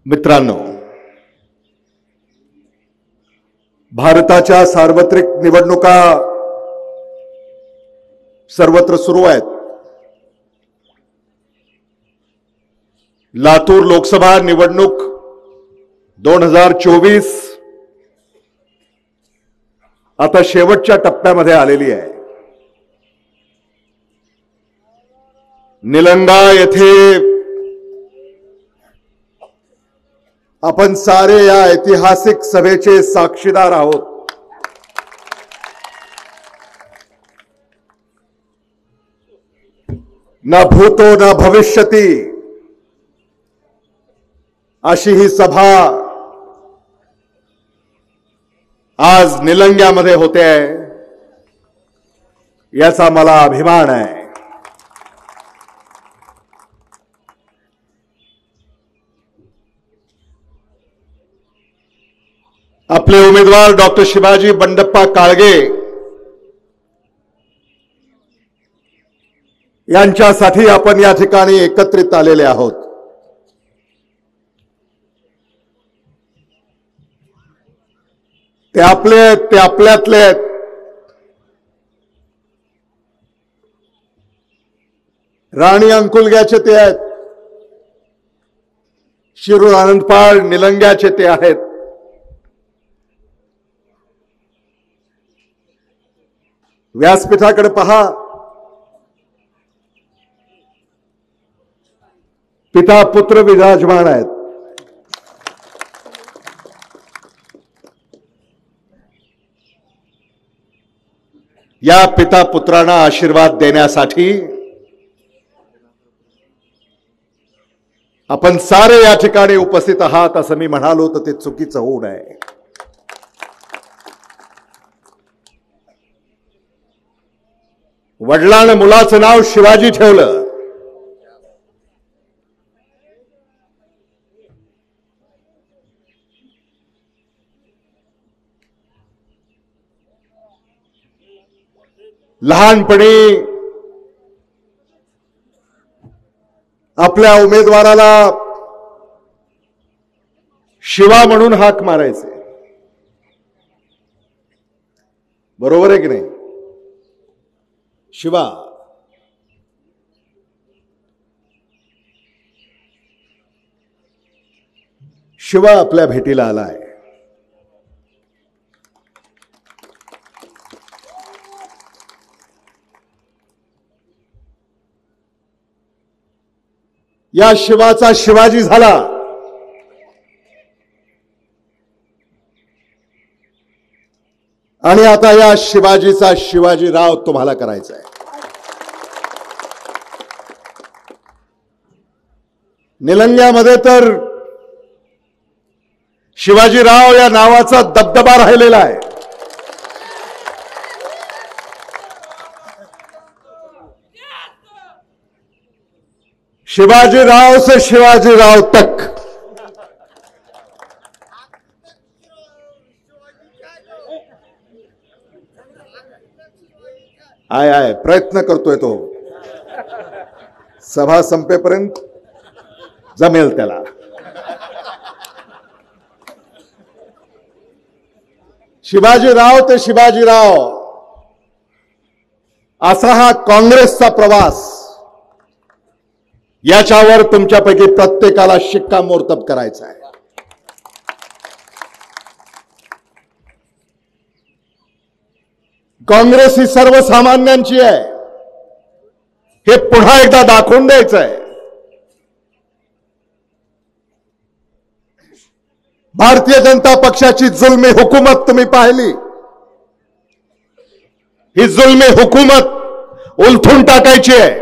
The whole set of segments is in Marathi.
मित्रांनो, भारताच्या सार्वत्रिक निवडणुका सर्वत्र सुरू आहेत. लातूर लोकसभा निवडणूक 2024 आता शेवटच्या टप्प्यामध्ये आलेली आहे. निलंगा येथे आपण सारे या ऐतिहासिक सभेचे साक्षीदार आहोत. न भूतो न भविष्यती अशी ही सभा आज निलंग्यामध्ये होते आहे, याचा मला अभिमान आहे. आपले उमेदवार डॉक्टर शिवाजी बंडप्पा काळगे यांच्यासाठी आपण या ठिकाणी एकत्रित आलेले आहोत. ते आपल्यातले आहेत. राणी अंकुलग्याचे ते आहेत, शिरूर आनंदपाळ निलंग्याचे ते आहेत. व्यासपीठाकडे पहा, पिता पुत्र विराजमान आहेत. या पिता पुत्रांना आशीर्वाद देण्यासाठी आपण सारे या ठिकाणी उपस्थित आहात असं मी म्हणालो तर ते चुकीचं होऊ नये. वडिलांनी मुलाचं नाव शिवाजी ठेवलं. लहानपणी आपल्या उमेदवाराला शिवा म्हणून हाक मारायचे. बरोबर आहे की नाही? शिवा. शिवा आपल्या भेटीला आलाय. या शिवाचा शिवाजी झाला. आणि आता या शिवाजीचा शिवाजीराव तुम्हाला करायचा आहे. निलंग्यामध्ये तर शिवाजीराव या नावाचा दबदबा राहिलेला आहे. शिवाजीराव से शिवाजीराव तक. आय प्रयत्न करतोय तो, सभा संपेपर्यंत जमेल त्याला. शिवाजीराव ते शिवाजीराव असा हा काँग्रेसचा प्रवास. याच्यावर तुमच्यापैकी प्रत्येकाला शिक्कामोर्तब करायचा आहे. काँग्रेस ही सर्वसामान्यांची आहे, हे पुन्हा एकदा दाखवून द्यायचं आहे. भारतीय जनता पक्षाची जुलमी हुकूमत तुम्ही पाहिली. ही जुलमी हुकूमत उलथून टाकायची आहे.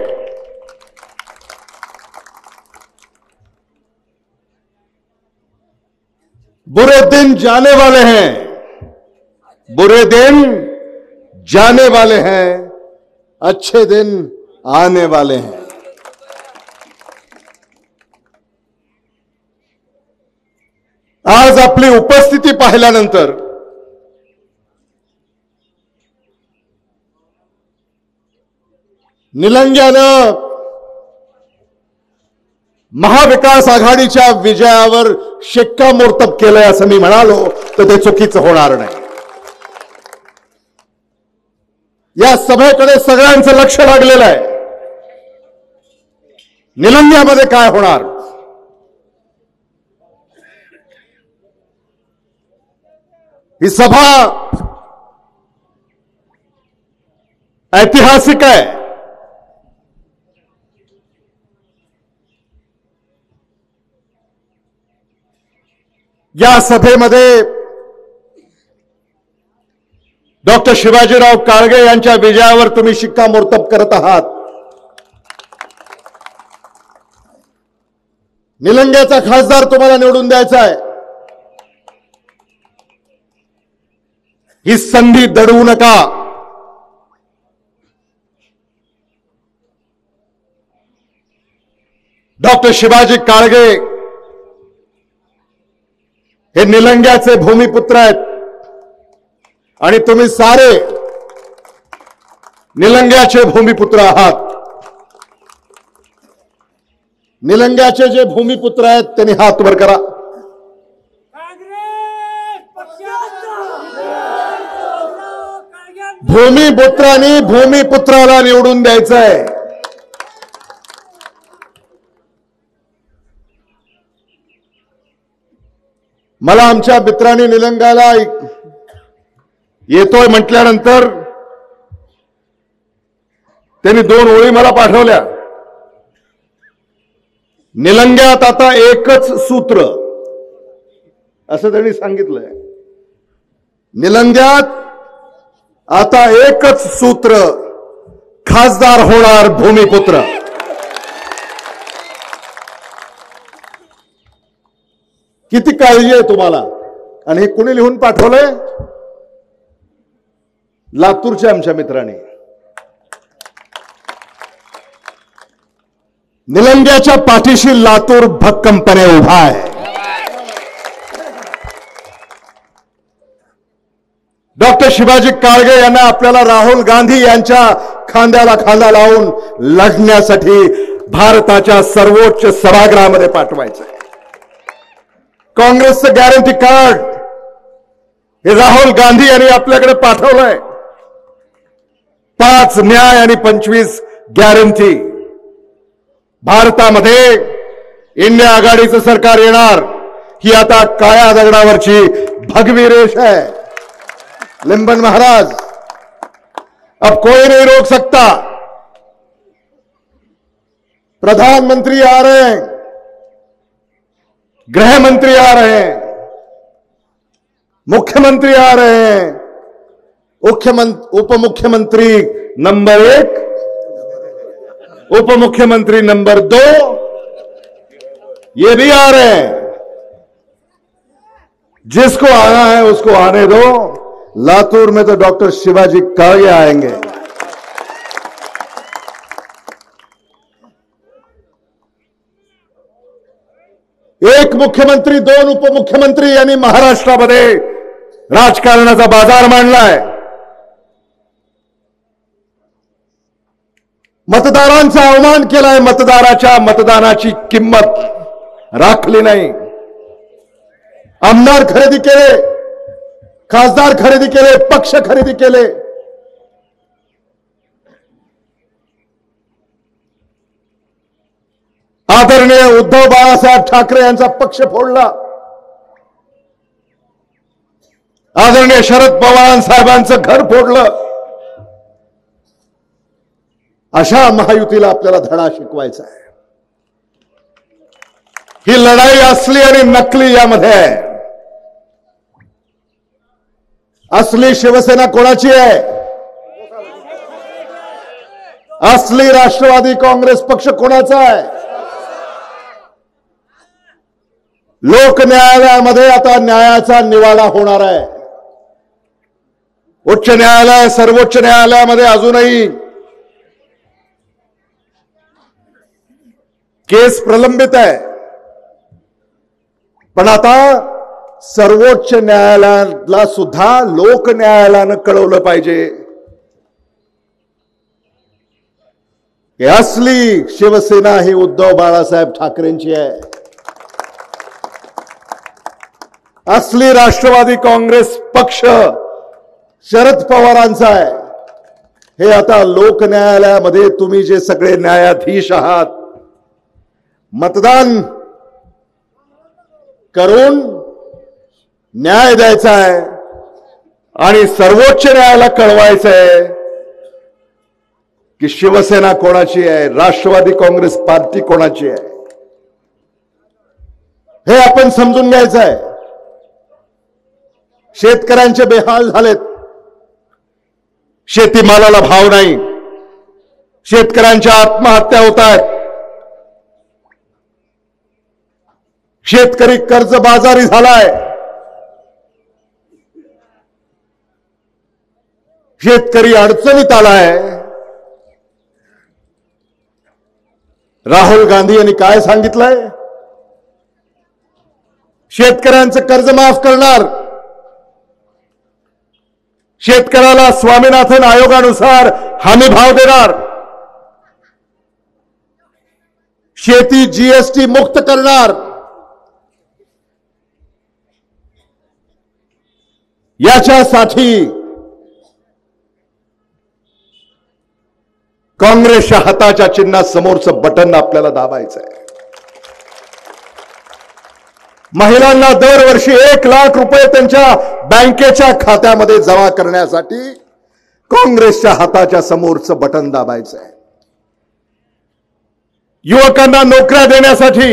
बुरे दिन जाने वाले हैं, बुरे दिन जाने वाले हैं, अच्छे दिन आने वाले हैं. आज आपली उपस्थिती पाहिल्यानंतर निलंग्यानं महाविकास आघाडीच्या विजयावर शिक्कामोर्तब केलंय असं मी म्हणालो तर ते चुकीचं होणार नाही. या सभेकडे सगळ्यांचं लक्ष लागलेलं आहे. निलंग्यामध्ये काय होणार? ही सभा ऐतिहासिक आहे. या सभेमध्ये डॉक्टर शिवाजीराव काळगे यांच्या विजयावर तुम्ही शिक्कामोर्तब करत आहात. निलंग्याचा खासदार तुम्हाला निवडून द्यायचा आहे. ही संधी दडवू नका. डॉक्टर शिवाजी काळगे हे निलंग्याचे भूमिपुत्र आहेत आणि तुम्ही सारे निलंग्याचे भूमिपुत्र आहात. निलंग्याचे जे भूमिपुत्र आहेत त्यांनी हात वर करा. भूमिपुत्रांनी भूमिपुत्राला निवडून द्यायचं आहे. मला आमच्या मित्रांनी निलंग्याला येतोय म्हटल्यानंतर त्यांनी 2 ओळी मला पाठवल्या. निलंग्यात आता एकच सूत्र असं त्यांनी सांगितलंय. निलंग्यात आता एकच सूत्र, खासदार होणार भूमिपुत्र. किती काळजी आहे तुम्हाला. आणि हे कुणी लिहून पाठवलंय? लातूरच्या आमच्या मित्रांनी. निलंग्याच्या पाठीशी लातूर भक्कमपणे उभा आहे. डॉक्टर शिवाजी काळगे यांना आपल्याला राहुल गांधी यांच्या खांद्याला खांदा लावून लढण्यासाठी भारताच्या सर्वोच्च सभागृहामध्ये पाठवायचं आहे. काँग्रेसचं गॅरंटी कार्ड हे राहुल गांधी यांनी आपल्याकडे पाठवलंय. 5 न्याय आणि 25 गॅरंटी. भारतामध्ये इंडिया आघाडीचं सरकार येणार ही आता काळ्या दगडावरची भगवी रेष है. लिंबन महाराज, अब कोई नहीं रोक सकता. प्रधानमंत्री आ रहे हैं, गृह मंत्री आ रहे हैं, मुख्यमंत्री आ रहे हैं, उप मुख्यमंत्री नंबर 1, उप मुख्यमंत्री नंबर 2 ये भी आ रहे हैं. जिसको आना है उसको आने दो. लातूर में तो डॉक्टर शिवाजी काळगे आएंगे. एक मुख्यमंत्री 2 उपमुख्यमंत्री यांनी महाराष्ट्रामध्ये राजकारणाचा बाजार मांडलाय. मतदारांचा अवमान केलाय. मतदाराच्या मतदानाची किंमत राखली नाही. आमदार खरेदी केले, खासदार खरेदी केले, पक्ष खरेदी केले. आदरणीय उद्धव बाळासाहेब ठाकरे यांचा पक्ष फोडला. आदरणीय शरद पवार साहेबांचं घर फोडलं. अशा महायुतीला आपल्याला धडा शिकवायचा आहे. ही लढाई असली आणि नकली यामध्ये आहे. असली शिवसेना कोणाची आहे? असली राष्ट्रवादी काँग्रेस पक्ष कोणाचा आहे? लोक न्यायालयामध्ये आता न्यायाचा निवाडा होणार आहे. उच्च न्यायालय, सर्वोच्च न्यायालयामध्ये अजूनही केस प्रलंबित आहे. पण आता सर्वोच्च न्यायालयाला सुद्धा लोक न्यायालयानं कळवलं पाहिजे की असली शिवसेना ही उद्धव बाळासाहेब ठाकरेंची आहे, असली राष्ट्रवादी काँग्रेस पक्ष शरद पवारांचा आहे। हे आता लोक न्यायालयामध्ये तुम्ही जे सगळे न्यायाधीश आहात, मतदान करून न्याय द्यायचा आहे आणि सर्वोच्च न्यायालयाला कळवायचं आहे की शिवसेना कोणाची आहे, राष्ट्रवादी काँग्रेस पार्टी कोणाची आहे, हे आपण समजून घ्यायचं आहे। शेतकऱ्यांचे बेहाल झालेत, शेतीमालाला भाव नाही, शेतकऱ्यांच्या आत्महत्या होत आहेत, शेतकरी कर्जबाजारी झालाय, शेतकरी अडचणीत आलाय। राहुल गांधी यांनी काय सांगितलंय? शेतकऱ्यांचं कर्ज माफ करणार, शेतकऱ्याला स्वामीनाथन आयोगानुसार हमी भाव देणार, शेती जीएसटी मुक्त करणार। याच्यासाठी काँग्रेसच्या हाताच्या चिन्हा समोरचं बटन आपल्याला दाबायचं आहे। महिलांना दरवर्षी 1 लाख रुपये त्यांच्या बँकेच्या खात्यामध्ये जमा करण्यासाठी काँग्रेसच्या हाताच्या समोरचं बटन दाबायचं आहे। युवकांना नोकऱ्या देण्यासाठी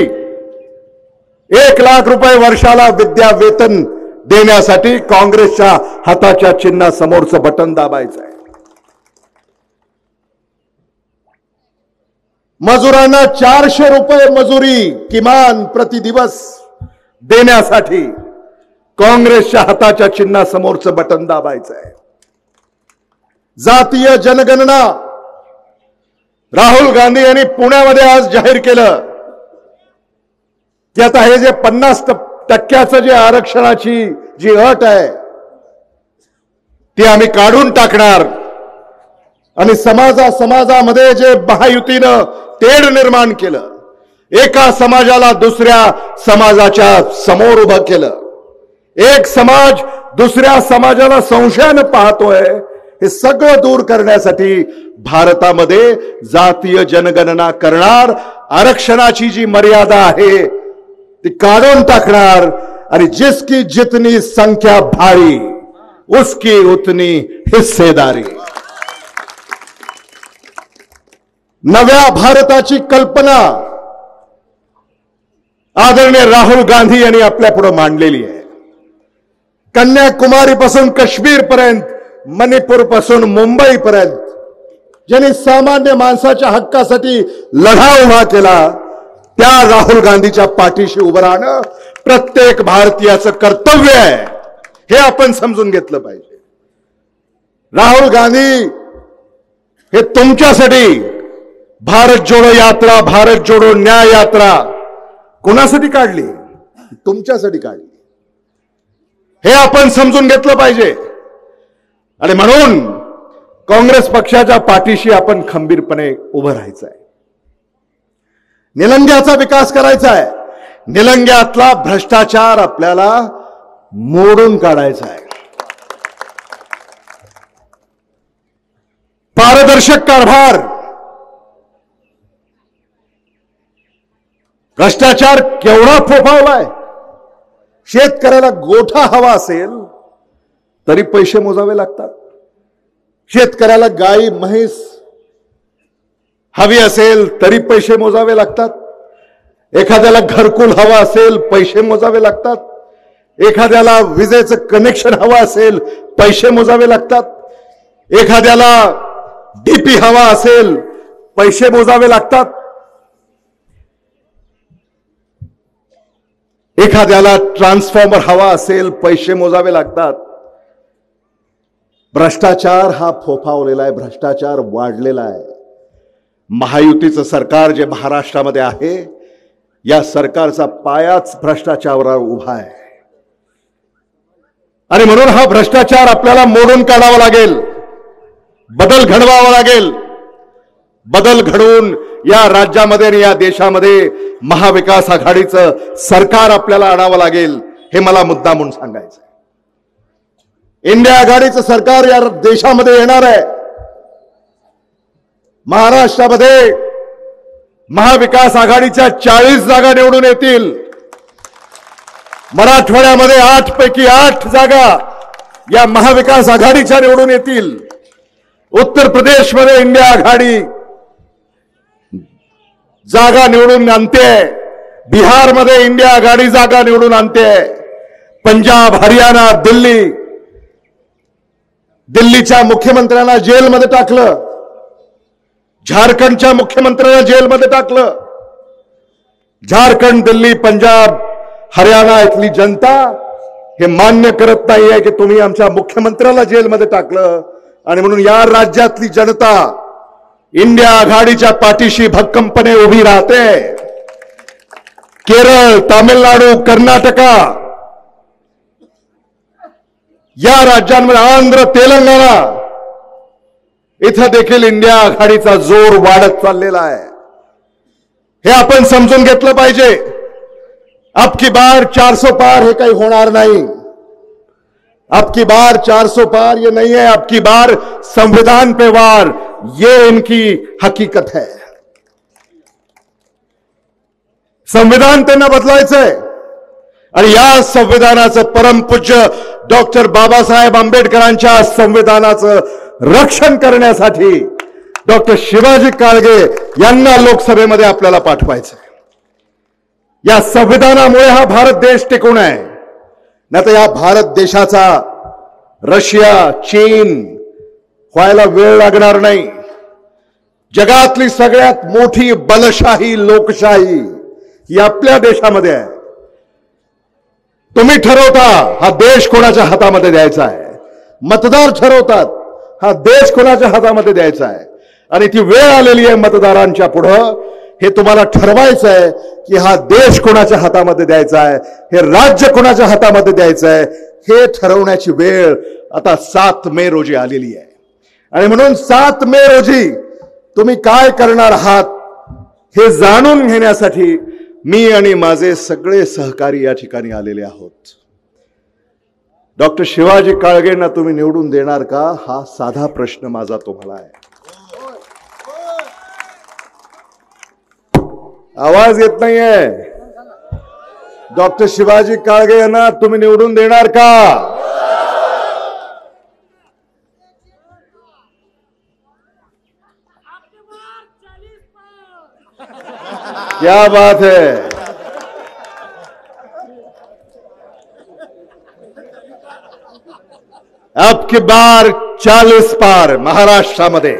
1 लाख रुपये वर्षाला विद्या वेतन देण्यासाठी काँग्रेसच्या हाताच्या चिन्हा समोरचं बटन दाबायचं आहे। मजुरांना 400 रुपये मजुरी किमान प्रति दिवस देण्यासाठी काँग्रेसच्या हाताच्या चिन्हा समोरचं बटन दाबायचं आहे। जातीय जनगणना राहुल गांधी यांनी पुण्यामध्ये आज जाहीर केलं की आता हे जे 50% जे आरक्षणाची जी अट आहे ती आम्ही काढून टाकणार आणि समाजामध्ये जे महायुतीनं तेढ निर्माण केलं, एका समाजाला दुसऱ्या समाजाच्या समोर उभं केलं, एक समाज दुसऱ्या समाजाला संशयानं पाहतोय, हे सगळं दूर करण्यासाठी भारतामध्ये जातीय जनगणना करणार, आरक्षणाची जी मर्यादा आहे ती काढून टाकणार आणि जिसकी जितनी संख्या भारी उसकी उतनी हिस्सेदारी। नव्या भारताची कल्पना आदरणीय राहुल गांधी यांनी आपल्या पुढे मांडलेली आहे। कन्याकुमारी पासून काश्मीर पर्यंत, मणिपूर पासून मुंबई पर्यंत ज्यांनी सामान्य माणसाच्या हक्कासाठी लढा उभा केला, त्या राहुल गांधीच्या पाठीशी उभं राहणं प्रत्येक भारतीयाचं कर्तव्य आहे, हे आपण समजून घेतलं पाहिजे। राहुल गांधी हे तुमच्यासाठी भारत जोडो यात्रा, भारत जोडो न्याय यात्रा कोणासाठी काढली? तुमच्यासाठी काढली, हे आपण समजून घेतलं पाहिजे। आणि म्हणून काँग्रेस पक्षाच्या पाठीशी आपण खंबीरपणे उभं राहायचं आहे। निलंग्याचा विकास करायचा आहे, निलंग्यातला भ्रष्टाचार आपल्याला मोडून काढायचा आहे। पारदर्शक कारभार, भ्रष्टाचार केवढा फोफावलाय। शेतकऱ्याला गोठा हवा असेल तरी पैसे मोजावे लागतात, शेतकऱ्याला गाई म्हैस हवी असेल तरी पैसे मोजावे लागतात, एखाद्याला घरकुल हवा असेल पैसे मोजावे लागतात, एखाद्याला विजेचं कनेक्शन हवं असेल पैसे मोजावे लागतात, एखाद्याला डीपी हवा असेल पैसे मोजावे लागतात, एखाद्याला ट्रान्सफॉर्मर हवा असेल पैसे मोजावे लागतात। भ्रष्टाचार हा फोफावलेला आहे, भ्रष्टाचार वाढलेला आहे। महायुतीचं सरकार जे महाराष्ट्रामध्ये आहे, या सरकारचा पायाच भ्रष्टाचारावर उभा आहे आणि म्हणून हा भ्रष्टाचार आपल्याला मोडून काढावा लागेल, बदल घडवावा लागेल। बदल घडवून या राज्यामध्ये आणि या देशामध्ये महाविकास आघाडीचं सरकार आपल्याला आणावं लागेल, हे मला मुद्दा म्हणून सांगायचं. इंडिया आघाडीचं सरकार या देशामध्ये येणार आहे. महाराष्ट्रामध्ये महाविकास आघाडीच्या 40 जागा निवडून येतील. मराठवाड्यामध्ये 8 पैकी 8 जागा या महाविकास आघाडीच्या निवडून येतील. उत्तर प्रदेशमध्ये इंडिया आघाडी जागा निवडून आणते. बिहारमध्ये इंडिया आघाडी जागा निवडून आणते. पंजाब, हरियाणा, दिल्लीच्या मुख्यमंत्र्यांना जेलमध्ये टाकलं. झारखंडच्या मुख्यमंत्र्यांना जेलमध्ये टाकलं. झारखंड, दिल्ली, पंजाब, हरियाणा इथली जनता हे मान्य करत नाहीये की तुम्ही आमच्या मुख्यमंत्र्याला जेलमध्ये टाकलं, आणि म्हणून या राज्यातली जनता इंडिया आघाडीच्या पाठीशी भक्कमपणे उभी राहते. केरळ, तामिळनाडू, कर्नाटका या राज्यांमध्ये, आंध्र, तेलंगणा इथं देखील इंडिया आघाडीचा जोर वाढत चाललेला आहे. हे आपण समजून घेतलं पाहिजे. अब की बार 400 पार हे काही होणार नाही. अब की बार 400 पार ये नहीं है. अब की बार संविधान पे वार, ये इनकी हकीकत है. संविधान त्यांना बदलायचंय, आणि या संविधानाचं, परमपूज्य डॉक्टर बाबासाहेब आंबेडकरांच्या संविधानाचं रक्षण करण्यासाठी डॉक्टर शिवाजी काळगे यांना लोकसभेमध्ये आपल्याला पाठवायचंय. या संविधानामुळे हा भारत देश टिकून आहे. नाही तर या भारत देशाचा रशिया, चीन व्हायला वेळ लागणार नाही. जगातली सगळ्यात मोठी बलशाही लोकशाही ही आपल्या देशामध्ये आहे. तुम्ही ठरवता हा देश कोणाच्या हातामध्ये द्यायचा आहे. मतदार ठरवतात हा देश कोणाच्या हातामध्ये द्यायचा आहे. आणि ती वेळ आलेली आहे मतदारांच्या पुढं. हे तुम्हाला ठरवायचं आहे की हा देश कोणाच्या हातामध्ये द्यायचा आहे, हे राज्य कोणाच्या हातामध्ये द्यायचं आहे, हे ठरवण्याची वेळ आता 7 मे रोजी आलेली आहे. आणि म्हणून 7 मे रोजी तुम्ही काय करणार आहात हे जाणून घेण्यासाठी मी आणि माझे सगळे सहकारी या ठिकाणी आलेले आहोत. डॉक्टर शिवाजी काळगेंना तुम्ही निवडून देणार का, हा साधा प्रश्न माझा तुम्हाला आहे. आवाज येत नाहीये. डॉक्टर शिवाजी काळगे यांना तुम्ही निवडून देणार का? क्या बात है. अब की बार 40 पार महाराष्ट्रामध्ये.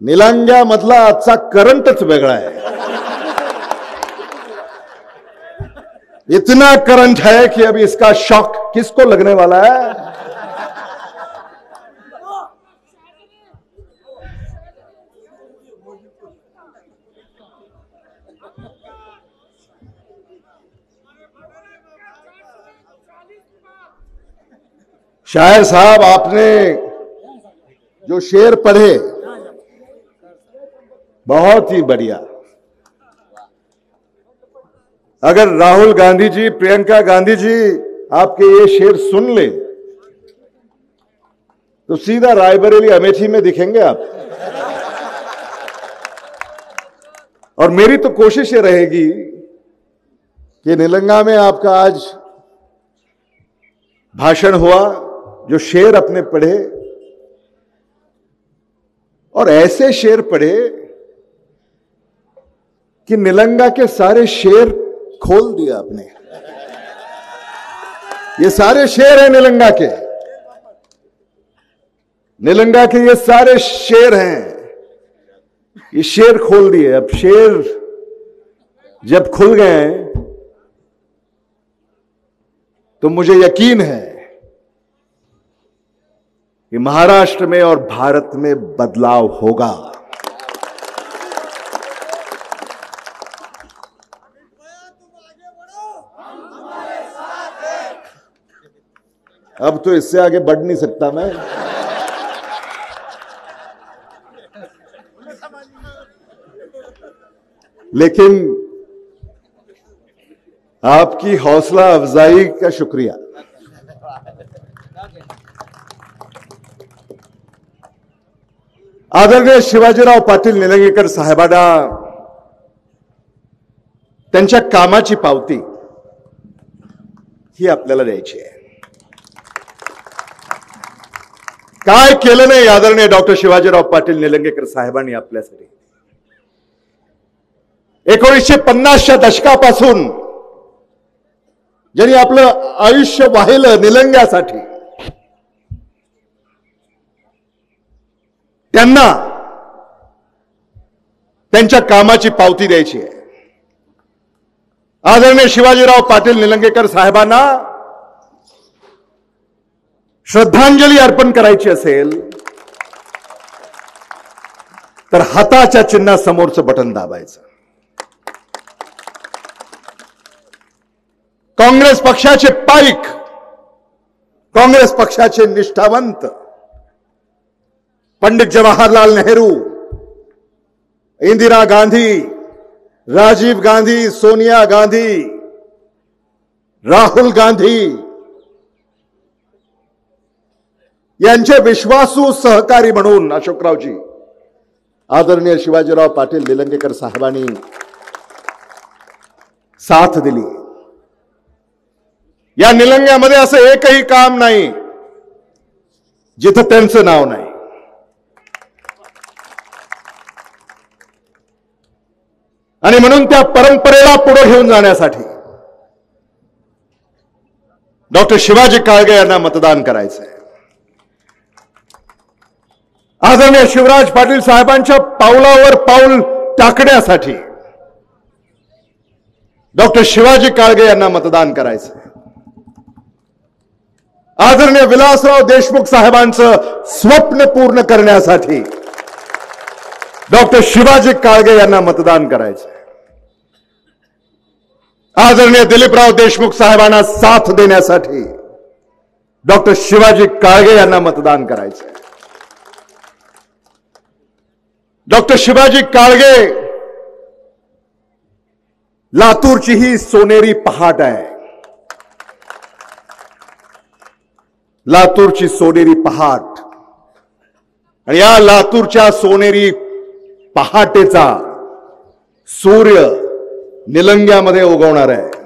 निलंग्यामधला आजचा करंटच वेगळा आहे. इतना करंट है कि अभी इसका शॉक किसको लगने वाला है. शायर साहब, आपने जो शेर पढ़े बहुत ही बढ़िया. अगर राहुल गांधी जी, प्रियंका गांधी जी आपके ये शेर सुन ले तो सीधा रायबरेली, अमेठी में दिखेंगे आप. और मेरी तो कोशिश ये रहेगी कि निलंगा में आपका आज भाषण हुआ, जो शेर अपने पढ़े, और ऐसे शेर पढ़े कि निलंगा के सारे शेर खोल दिया आपने. ये सारे शेर हैं निलंगा के. निलंगा के ये सारे शेर हैं, ये शेर खोल दिए. अब शेर जब खुल गए तो मुझे यकीन है कि महाराष्ट्र में और भारत में बदलाव होगा. अब तो इससे आगे बढ़ नहीं सकता मैं. लेकिन आपकी हौसला अफजाई का शुक्रिया। आदरणीय शिवाजीराव पाटील निलंगेकर साहेबांना त्यांच्या कामाची पावती ही आपल्याला द्यायची आहे। काय केलं नाही आदरणीय डॉक्टर शिवाजीराव पाटील निलंगेकर साहेबांनी आपल्यासाठी। 1950च्या दशकापासून ज्यांनी आपलं आयुष्य वाहिलं निलंग्यासाठी, त्यांना त्यांच्या कामाची पावती द्यायची आहे। आदरणीय शिवाजीराव पाटील निलंगेकर साहेबांना श्रद्धांजली अर्पण करायची असेल तर हाताच्या चिन्हासमोरचं बटन दाबायचं। काँग्रेस पक्षाचे पाईक, काँग्रेस पक्षाचे निष्ठावंत पंडित जवाहरलाल नेहरू, इंदिरा गांधी, राजीव गांधी, सोनिया गांधी, राहुल गांधी यांचे विश्वासू सहकारी म्हणून अशोकरावजी आदरणीय शिवाजीराव पाटील निलंगेकर साहेबांनी साथ दिली। या निलंग्यामध्ये असं एकही काम नाही जिथं त्यांचं नाव नाही। आणि म्हणून त्या परंपरेला पुढे घेऊन जाण्यासाठी डॉक्टर शिवाजी काळगे यांना मतदान करायचंय। आदरणीय शिवराज पाटील साहेबांच्या पावलावर पाऊल टाकण्यासाठी डॉक्टर शिवाजी काळगे यांना मतदान करायचंय। आदरणीय विलासराव देशमुख साहेबांचं स्वप्न पूर्ण करण्यासाठी डॉक्टर शिवाजी काळगे यांना मतदान करायचंय। आदरणीय दिलीपराव देशमुख साहेबांना साथ देण्यासाठी डॉक्टर शिवाजी काळगे यांना मतदान करायचंय। डॉक्टर शिवाजी काळगे लातूरची ही सोनेरी पहाट आहे। लातूरची सोनेरी पहाट, आणि या लातूरच्या सोनेरी पहाटेचा सूर्य निलंग्यामध्ये उगवणार आहे।